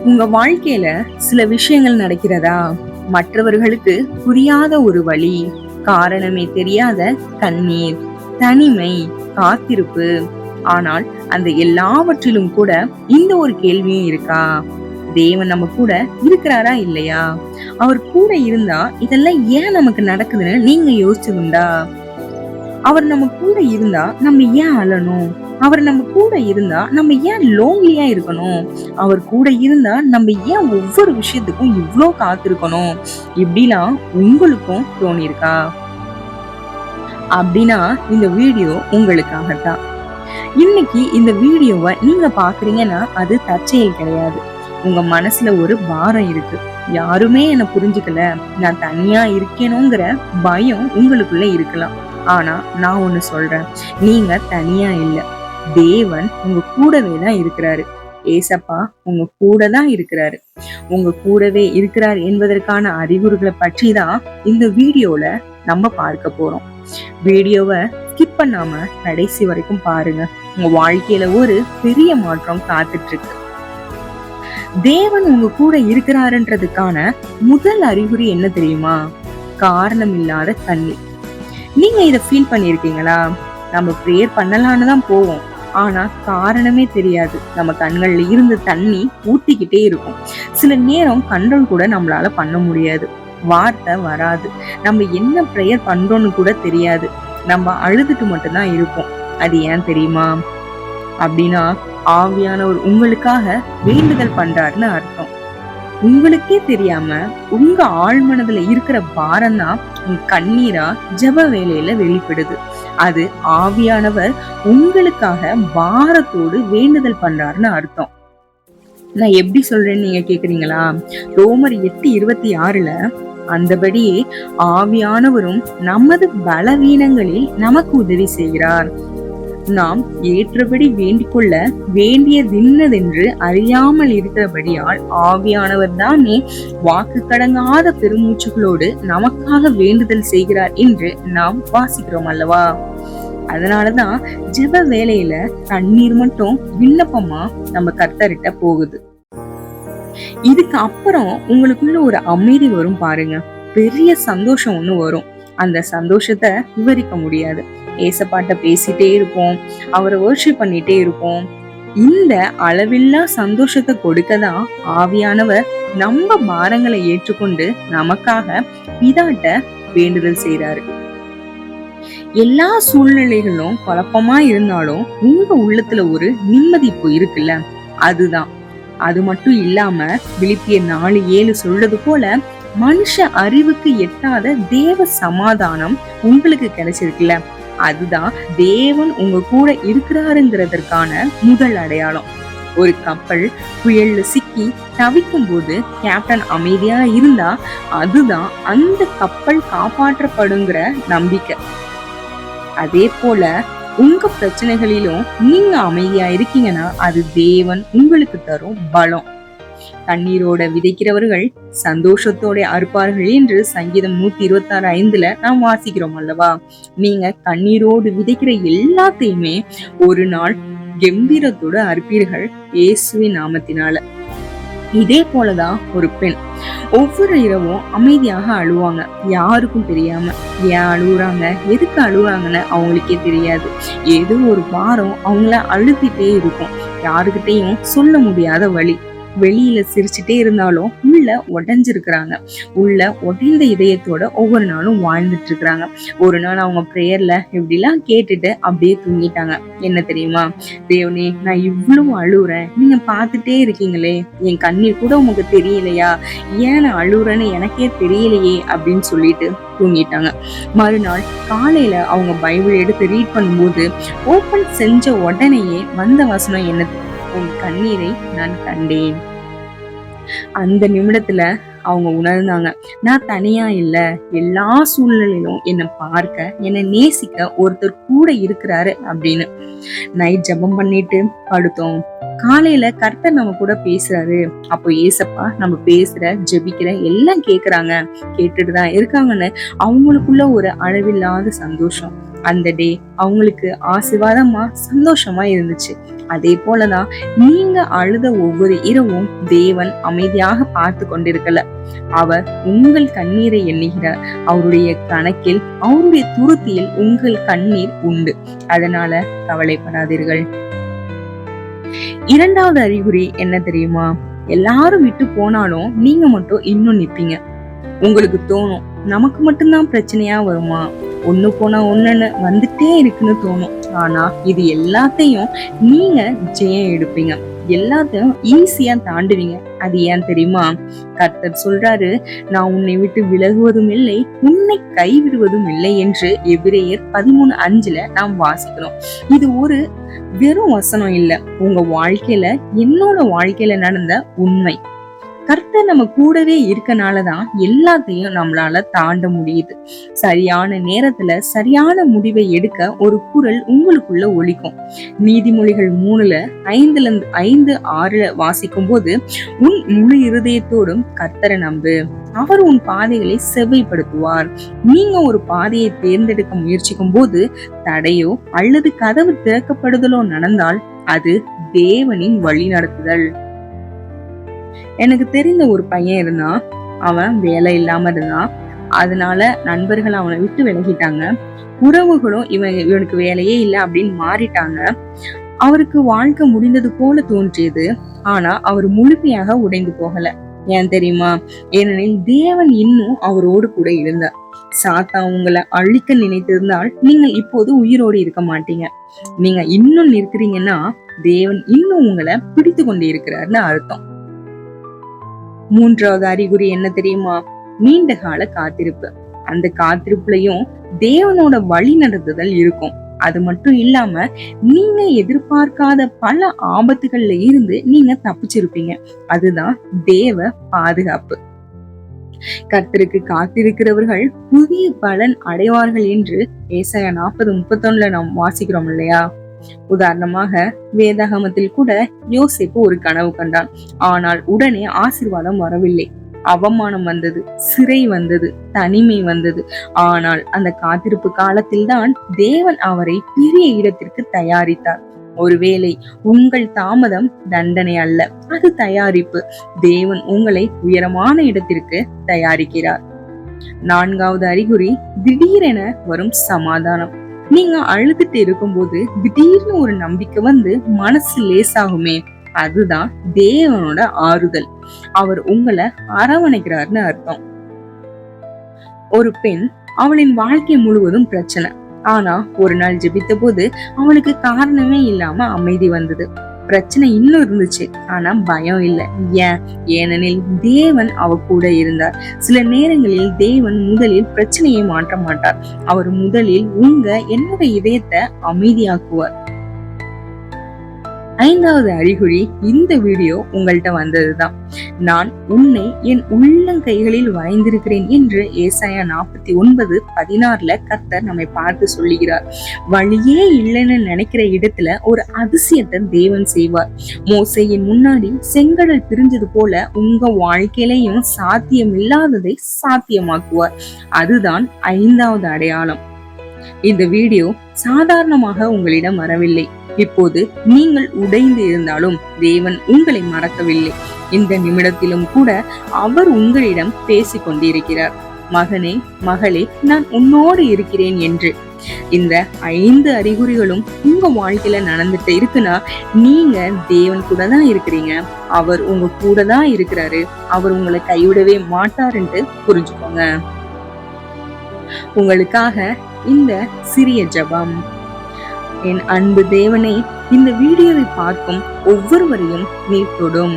உங்க வாழ்க்கையில சில விஷயங்கள் நடக்கிறதா? மற்றவர்களுக்கு புரியாத ஒரு வழி, காரணமே தெரியாத கண்ணீர், தனிமை, காத்திருப்பு. ஆனால் அந்த எல்லாவற்றிலும் கூட இந்த ஒரு கேள்வியும் இருக்கா? தேவன் நம்ம கூட இருக்கிறாரா இல்லையா? அவர் கூட இருந்தா இதெல்லாம் ஏன் நமக்கு நடக்குதுன்னு நீங்க யோசிச்சதுண்டா? அவர் நம்ம கூட இருந்தா நம்ம ஏன் அழணும்? அவர் நம்ம கூட இருந்தா நம்ம ஏன் லோன்லியா இருக்கணும்? அவர் கூட இருந்தா நம்ம ஏன் ஒவ்வொரு விஷயத்துக்கும் இவ்ளோ காத்திருக்கணும்? இப்படிலாம் உங்களுக்கும் தோணிருக்கா? அப்படின்னா இந்த வீடியோ உங்களுக்காகத்தான். இன்னைக்கு இந்த வீடியோவை நீங்க பாக்குறீங்கன்னா அது தற்செயல் கிடையாது. உங்க மனசுல ஒரு பாரம் இருக்கு. யாருமே என்ன புரிஞ்சுக்கல, நான் தனியா இருக்கேனுங்கிற பயம் உங்களுக்குள்ள இருக்கலாம். ஆனா நான் ஒண்ணு சொல்றேன், நீங்க தனியா இல்ல. தேவன் உங்க கூடவே தான் இருக்கிறாரு. ஏசப்பா உங்க கூட தான் இருக்கிறாரு. உங்க கூடவே இருக்கிறார் என்பதற்கான அறிகுறிகளை பற்றி தான் இந்த வீடியோல நம்ம பார்க்க போறோம். வீடியோவை ஸ்கிப் பண்ணாம கடைசி வரைக்கும் பாருங்க. உங்க வாழ்க்கையில ஒரு பெரிய மாற்றம் காத்துட்டு இருக்கு. தேவன் உங்க கூட இருக்கிறாருன்றதுக்கான முதல் அறிகுறி என்ன தெரியுமா? காரணம் இல்லாத தண்ணி. நீங்க இத ஃபீல் பண்ணிருக்கீங்களா? நம்ம ப்ரேயர் பண்ணலான்னு தான் போவோம், ஆனா காரணமே தெரியாது. நம்ம கண்கள்ல இருந்து தண்ணி ஊத்திக்கிட்டே இருக்கும். சில நேரம் கண்ட்ரோல் கூட நம்மளால பண்ண முடியாது. வார்த்தை வராது. நம்ம என்ன ப்ரேயர் பண்றோம்னு கூட தெரியாது. நம்ம அழுதுட்டு மட்டும்தான் இருப்போம். அது ஏன் தெரியுமா? அப்படின்னா ஆவியானவர் உங்களுக்காக வேண்டுதல் பண்றாருன்னு அர்த்தம். உங்களுக்கே தெரியாம உங்க ஆழ்மனதுல இருக்கிற பாரம் தான் கண்ணீரா ஜெப வேலையில வெளிப்படுது. அது ஆவியானவர் உங்களுக்காக பாரத்தோடு வேண்டுதல் பண்றாருன்னு அர்த்தம். நான் எப்படி சொல்றேன்னு நீங்க கேக்குறீங்களா? ரோமர் 8:26 அந்தபடியே ஆவியானவரும் நமது பலவீனங்களில் நமக்கு உதவி செய்கிறார். நாம் ஏற்றபடி வேண்டிக் கொள்ள வேண்டியதின்னதென்று அறியாமல் இருக்கிறபடியால் ஆவியானவர் தானே வாக்கு கடங்காத பெருமூச்சுகளோடு நமக்காக வேண்டுதல் செய்கிறார் என்று நாம் வாசிக்கிறோம் அல்லவா? அதனாலதான் ஜெப வேலையில தண்ணீர் மட்டும் விண்ணப்பமா நம்ம கர்த்தர்கிட்ட போகுது. இதுக்கு அப்புறம் உங்களுக்குள்ள ஒரு அமைதி வரும் பாருங்க. பெரிய சந்தோஷம் ஒண்ணு வரும். அந்த சந்தோஷத்தை விவரிக்க முடியாது. ஏசப்பாட்ட பேசிட்டே இருப்போம், அவரை வொர்ஷிப் பண்ணிட்டே இருப்போம். இந்த அளவில்லா சந்தோஷத்தை கொடுக்கதான் ஆவியானவர் நம்ம பாரங்களை ஏற்றுக்கொண்டு நமக்காக பிதாட்ட வேண்டுதல் செய்றாரு. எல்லா சூழ்நிலைகளும் குழப்பமா இருந்தாலும் உங்க உள்ளத்துல ஒரு நிம்மதிப்பு இருக்குல்ல, அதுதான். அது மட்டும் இல்லாம பிலிப்பியர் 4:7 சொல்றது போல மனுஷ அறிவுக்கு எட்டாத தேவ சமாதானம் உங்களுக்கு கிடைச்சிருக்குல்ல, அதுதான் தேவன் உங்க கூட இருக்கிறாருங்கிறதற்கான முதல் அடையாளம். ஒரு கப்பல் புயல்ல சிக்கி தவிக்கும் போது கேப்டன் அமைதியா இருந்தா அதுதான் அந்த கப்பல் காப்பாற்றப்படுங்கிற நம்பிக்கை. அதே போல உங்க பிரச்சனைகளிலும் நீங்க அமைதியா இருக்கீங்கன்னா அது தேவன் உங்களுக்கு தரும் பலம். கண்ணீரோட விதைக்கிறவர்கள் சந்தோஷத்தோட அறுப்பார்கள் என்று சங்கீதம் 126:5 நாம் வாசிக்கிறோம் அல்லவா? நீங்க கண்ணீரோடு விதைக்கிற எல்லாத்தையுமே ஒரு நாள் கம்பீரத்தோட அறுப்பீர்கள் இயேசுவின் நாமத்தினால. இதே போலதான் ஒரு பெண் ஒவ்வொரு இரவும் அமைதியாக அழுவாங்க. யாருக்கும் தெரியாம. ஏன் அழுகுறாங்க, எதுக்கு அழுகுறாங்கன்னு அவங்களுக்கே தெரியாது. ஏதோ ஒரு வாரம் அவங்கள அழுத்திட்டே இருக்கும். யாருக்கிட்டையும் சொல்ல முடியாத வழி. வெளியில சிரிச்சுட்டே இருந்தாலும் உள்ள உடைஞ்சிருக்கிறாங்க. உள்ள உடைந்த இதயத்தோட ஒவ்வொரு நாளும் வாழ்ந்துட்டு இருக்கிறாங்க. ஒரு நாள் அவங்க பிரேயர்ல இப்படிலாம் கேட்டுட்டு அப்படியே தூங்கிட்டாங்க. என்ன தெரியுமா? தேவனே, நான் இவ்வளவு அழுகுறேன், நீங்க பாத்துட்டே இருக்கீங்களே, என் கண்ணீர் கூட உங்களுக்கு தெரியலையா? ஏன் நான் அழுகுறேன்னு எனக்கே தெரியலையே அப்படின்னு சொல்லிட்டு தூங்கிட்டாங்க. மறுநாள் காலையில அவங்க பைபிள் எடுத்து ரீட் பண்ணும்போது ஓபன் செஞ்ச உடனேயே வந்த வசனம் என்ன? உன் கண்ணீரை நான் கண்டேன். அந்த நிமிடத்துல அவங்க உணர்ந்தாங்க, நான் தனியா இல்ல, எல்லா சூழ்நிலையிலும் என்னை பார்க்க, என்னை நேசிக்க ஒருத்தர் கூட இருக்கிறாரு அப்படின்னு. நைட் ஜெபம் பண்ணிட்டு படுத்தோம். காலையில கர்த்தர் நம்ம கூட பேசுறாரு. அப்போ ஏசப்பா நம்ம பேசுற ஜெபிக்கிற எல்லாம் கேக்குறாங்க, கேட்டுட்டுதான் இருக்காங்கன்னு அவங்களுக்குள்ள ஒரு அளவில்லாத சந்தோஷம். அந்த டே அவங்களுக்கு ஆசீர்வாதமா சந்தோஷமா இருந்துச்சு. அதே போலதான் நீங்க அழுத ஒவ்வொரு இரவும் தேவன் அமைதியாக பார்த்து கொண்டிருக்கல. அவர் உங்கள் கண்ணீரை எண்ணுகிறார். அவருடைய கணக்கில், அவருடைய துருத்தியில் உங்கள் கண்ணீர் உண்டு. அதனால கவலைப்படாதீர்கள். இரண்டாவது அறிகுறி என்ன தெரியுமா? எல்லாரும் விட்டு போனாலும் நீங்க மட்டும் இன்னும் நிப்பீங்க. உங்களுக்கு தோணும், நமக்கு மட்டும்தான் பிரச்சனையா வருமா, ஒண்ணு போனா ஒண்ணுன்னு வந்துட்டே இருக்குன்னு தோணும். ஆனா இது எல்லாத்தையும் நீங்க ஜெயம் எடுப்பீங்க, எல்லாத்தையும் ஈஸியா தாண்டுவீங்க. அது ஏன் தெரியுமா? கர்த்தர் சொல்றாரு, நான் உன்னை விட்டு விலகுவதும் இல்லை, உன்னை கைவிடுவதும் இல்லை என்று எபிரேயர் 13:5 நாம் வாசிக்கிறோம். இது ஒரு வெறும் வசனம் இல்ல, உங்க வாழ்க்கையில, என்னோட வாழ்க்கையில நடந்த உண்மை. கர்த்தர் நம்ம கூடவே இருக்கனாலதான் எல்லாத்தையும் நம்மளால தாண்ட முடியுது. சரியான நேரத்துல சரியான முடிவை எடுக்க ஒரு குரல் உங்களுக்குள்ள ஒலிக்கும். நீதிமொழிகள் 3:5-6 வாசிக்கும் போது, உன் முழு இருதயத்தோடும் கர்த்தரை நம்பு, அவர் உன் பாதைகளை செவ்வைப்படுத்துவார். நீங்க ஒரு பாதையை தேர்ந்தெடுக்க முயற்சிக்கும் போது தடையோ அல்லது கதவு திறக்கப்படுதலோ நடந்தால் அது தேவனின் வழி நடத்துதல். எனக்கு தெரிந்த ஒரு பையன் இருந்தான். அவன் வேலை இல்லாம இருந்தான். அதனால நண்பர்கள் அவனை விட்டு விலகிட்டாங்க. உறவுகளும் இவனுக்கு வேலையே இல்லை அப்படின்னு மாறிட்டாங்க. அவருக்கு வாழ்க்கை முடிந்தது போல தோன்றியது. ஆனா அவர் முழுமையாக உடைந்து போகல. ஏன் தெரியுமா? ஏனெனில் தேவன் இன்னும் அவரோடு கூட இருந்தார். சாத்தான் உங்களை அழிக்க நினைத்திருந்தால் நீங்கள் இப்போது உயிரோடு இருக்க மாட்டீங்க. நீங்க இன்னும் நிற்கிறீங்கன்னா தேவன் இன்னும் உங்களை பிடித்து கொண்டு இருக்கிறார்னு அர்த்தம். மூன்றாவது அறிகுறி என்ன தெரியுமா? நீண்ட கால காத்திருப்பு. அந்த காத்திருப்புலயும் தேவனோட வழி நடத்துதல் இருக்கும். அது மட்டும் இல்லாம நீங்க எதிர்பார்க்காத பல ஆபத்துகள்ல இருந்து நீங்க தப்பிச்சிருப்பீங்க. அதுதான் தேவ பாதுகாப்பு. கர்த்தருக்கு காத்திருக்கிறவர்கள் புதிய பலன் அடைவார்கள் என்று ஏசாயா 40:31 நாம் வாசிக்கிறோம் இல்லையா? உதாரணமாக வேதாகமத்தில் கூட யோசேப்பு ஒரு கனவு கண்டான். ஆனால் உடனே ஆசீர்வாதம் வரவில்லை. அவமானம் வந்தது, சிறை வந்தது, தனிமை வந்தது. ஆனால் அந்த காத்திருப்பு காலத்தில் தான் தேவன் அவரை பெரிய இடத்திற்கு தயாரித்தார். ஒருவேளை உங்கள் தாமதம் தண்டனை அல்ல, அது தயாரிப்பு. தேவன் உங்களை உயரமான இடத்திற்கு தயாரிக்கிறார். நான்காவது அறிகுறி திடீரென வரும் சமாதானம். நீங்க அழுதுட்டு இருக்கும்போது திடீர்னு ஒரு நம்பிக்கை வந்து மனசு லேசாகுமே, அதுதான் தேவனோட ஆறுதல். அவர் உங்களை அரவணைக்கிறார்னு அர்த்தம். ஒரு பெண், அவளின் வாழ்க்கை முழுவதும் பிரச்சனை. ஆனா ஒரு நாள் ஜெபித்த போது அவளுக்கு காரணமே இல்லாம அமைதி வந்தது. பிரச்சனை இன்னும் இருந்துச்சு, ஆனா பயம் இல்லை. ஏனெனில் தேவன் அவ கூட இருந்தார். சில நேரங்களில் தேவன் முதலில் பிரச்சனையை மாற்ற மாட்டார். அவர் முதலில் என்னோட இதயத்தை அமைதியாக்குவார். ஐந்தாவது அறிகுறி இந்த வீடியோ உங்கள்கிட்ட வந்ததுதான். நான் உன்னை என் உள்ளங்கைகளில் வரைந்திருக்கிறேன் என்று ஏசாயா 49:16 கர்த்தர் நம்மை பார்த்து சொல்லுகிறார். வழியே இல்லைன்னு நினைக்கிற இடத்துல ஒரு அதிசயத்தை தேவன் செய்வார். மோசேயின் முன்னாடி செங்கடல் பிரிஞ்சது போல உங்க வாழ்க்கையிலையும் சாத்தியம் இல்லாததை சாத்தியமாக்குவார். அதுதான் 5வது அடையாளம். இந்த வீடியோ சாதாரணமாக உங்களிடம் வரவில்லை. இப்போது நீங்கள் உடைந்து இருந்தாலும் தேவன் உங்களை மறக்கவில்லை. இந்த நிமிடத்திலும் கூட அவர் உங்களிடம் பேசிக் கொண்டிருக்கிறார். மகனே, மகளே, நான் உன்னோடு இருக்கிறேன் என்று. இந்த 5 அறிகுறிகளும் உங்க வாழ்க்கையில நடந்துட்டு இருக்குன்னா நீங்க தேவன் கூட தான் இருக்கிறீங்க. அவர் உங்க கூட தான் இருக்கிறாரு. அவர் உங்களை கைவிடவே மாட்டாருன்ட்டு புரிஞ்சுக்கோங்க. உங்களுக்காக இந்த சிறிய ஜெபம். என் அன்பு தேவனே, இந்த வீடியோவை பார்க்கும் ஒவ்வொருவரையும் நீர் தொடும்.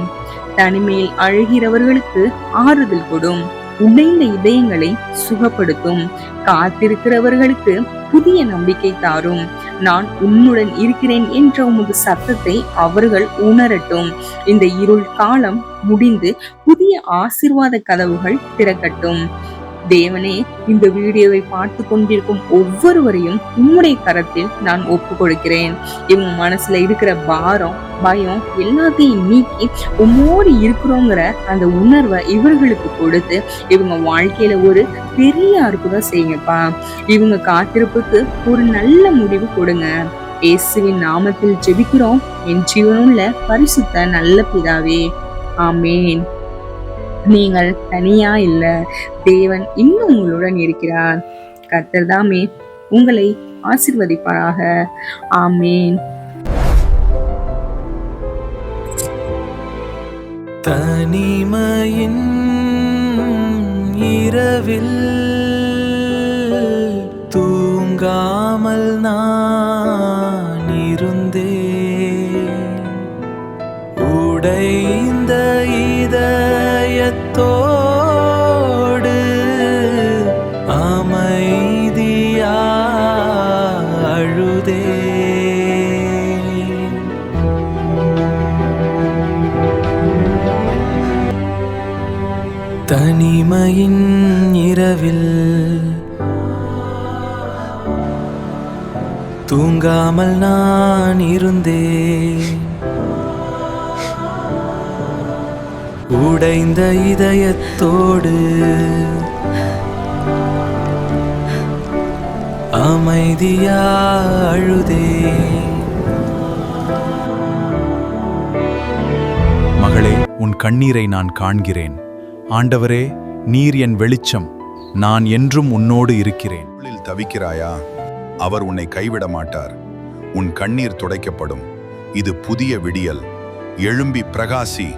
தனிமையில் அழுகிறவர்களுக்கு ஆறுதல் கொடும். உடைந்த இதயங்களை சுகப்படுத்தும். காத்திருக்கிறவர்களுக்கு புதிய நம்பிக்கை தாரும். நான் உன்னுடன் இருக்கிறேன் என்ற உமது சத்தத்தை அவர்கள் உணரட்டும். இந்த இருள் காலம் முடிந்து புதிய ஆசீர்வாத கதவுகள் திறக்கட்டும். தேவனே, இந்த வீடியோவை பார்த்து கொண்டிருக்கும் ஒவ்வொருவரையும் உம்முடைய கரத்தில் நான் ஒப்பு கொடுக்கிறேன். இவங்க மனசுல இருக்கிற பாரம், பயம் எல்லாத்தையும் நீக்கி உம்மோடு இருக்கிறோங்கிற அந்த உணர்வை இவர்களுக்கு கொடுத்து இவங்க வாழ்க்கையில ஒரு பெரிய அற்புதம் செய்யுங்கப்பா. இவங்க காத்திருப்புக்கு ஒரு நல்ல முடிவு கொடுங்க. இயேசுவின் நாமத்தில் ஜெபிக்கிறோம் என் ஜீவனுள்ள பரிசுத்த நல்ல பிதாவே, ஆமேன். நீங்கள் தனியா இல்ல, தேவன் இன்னும் உங்களுடன் இருக்கிறார். கர்த்தர் தாமே உங்களை ஆசீர்வதிப்பாராக. ஆமேன். தனிமையின் இரவில் தூங்காமல் நான் இருந்தேன். உடைந்த இதயத்தோடு அமைதியா அழுதேன். தனிமையின் இரவில் தூங்காமல் நான் இருந்தேன். உடைந்த இதயத்தோடு அமைதியா அழுதேன். மகளே, உன் கண்ணீரை நான் காண்கிறேன். ஆண்டவரே, நீர் என் வெளிச்சம், நான் என்றும் உன்னோடு இருக்கிறேன். தவிக்கிறாயா? அவர் உன்னை கைவிட மாட்டார். உன் கண்ணீர் துடைக்கப்படும். இது புதிய விடியல். எழும்பி பிரகாசி.